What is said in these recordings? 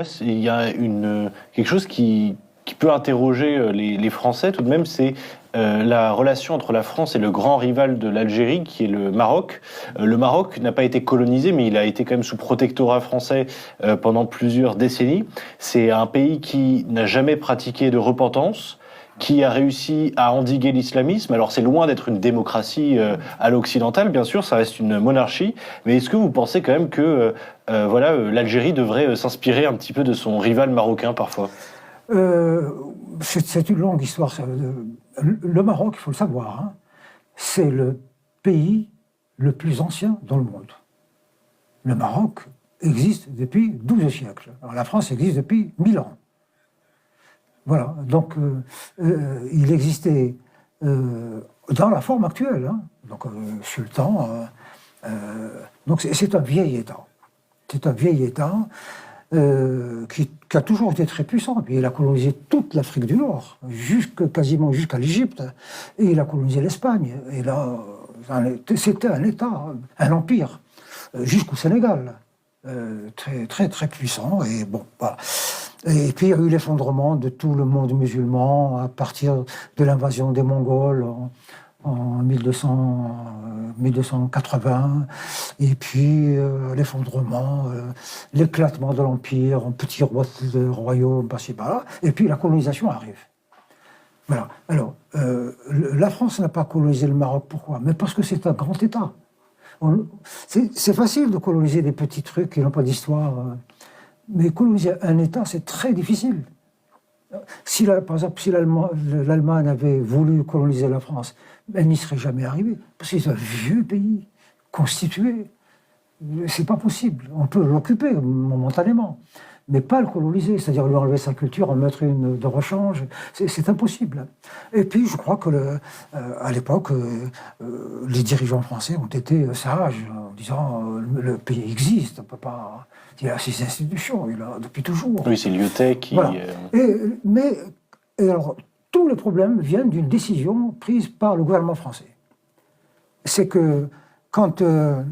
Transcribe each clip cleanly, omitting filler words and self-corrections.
Ouais, il y a quelque chose qui peut interroger les Français tout de même, c'est la relation entre la France et le grand rival de l'Algérie, qui est le Maroc. Le Maroc n'a pas été colonisé, mais il a été quand même sous protectorat français pendant plusieurs décennies. C'est un pays qui n'a jamais pratiqué de repentance, qui a réussi à endiguer l'islamisme. Alors c'est loin d'être une démocratie à l'occidentale, bien sûr, ça reste une monarchie, mais est-ce que vous pensez quand même que l'Algérie devrait s'inspirer un petit peu de son rival marocain parfois? C'est une longue histoire. Le Maroc, il faut le savoir, hein, c'est le pays le plus ancien dans le monde. Le Maroc existe depuis 12 siècles. Alors, la France existe depuis 1000 ans. Voilà, donc il existait dans la forme actuelle, hein, donc sultan. Donc c'est un vieil État. C'est un vieil État qui a toujours été très puissant. Puis il a colonisé toute l'Afrique du Nord, quasiment jusqu'à l'Égypte, et il a colonisé l'Espagne. Et là, c'était un État, un empire, jusqu'au Sénégal, très très très puissant. Et bon, voilà. Et puis il y a eu l'effondrement de tout le monde musulman à partir de l'invasion des Mongols en 1280, et puis l'effondrement, l'éclatement de l'Empire en petits royaumes par-ci par-là, et puis la colonisation arrive. Voilà. Alors, la France n'a pas colonisé le Maroc, pourquoi? Mais parce que c'est un grand État. C'est facile de coloniser des petits trucs qui n'ont pas d'histoire, mais coloniser un État, c'est très difficile. Par exemple, si l'Allemagne avait voulu coloniser la France, elle n'y serait jamais arrivée, parce que c'est un vieux pays, constitué. C'est pas possible. On peut l'occuper momentanément, mais pas le coloniser, c'est-à-dire lui enlever sa culture, en mettre une de rechange, c'est impossible. Et puis, je crois que à l'époque, les dirigeants français ont été sages, en disant le pays existe, on peut pas... Il a ses institutions, il a depuis toujours. Oui, c'est Lyotet qui... Voilà. Alors, tous les problèmes viennent d'une décision prise par le gouvernement français. C'est que quand la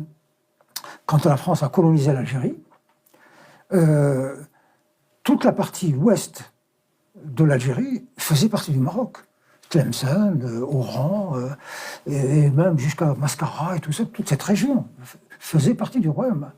France a colonisé l'Algérie, toute la partie ouest de l'Algérie faisait partie du Maroc. Tlemcen, Oran, et même jusqu'à Mascara et tout ça, toute cette région faisait partie du royaume.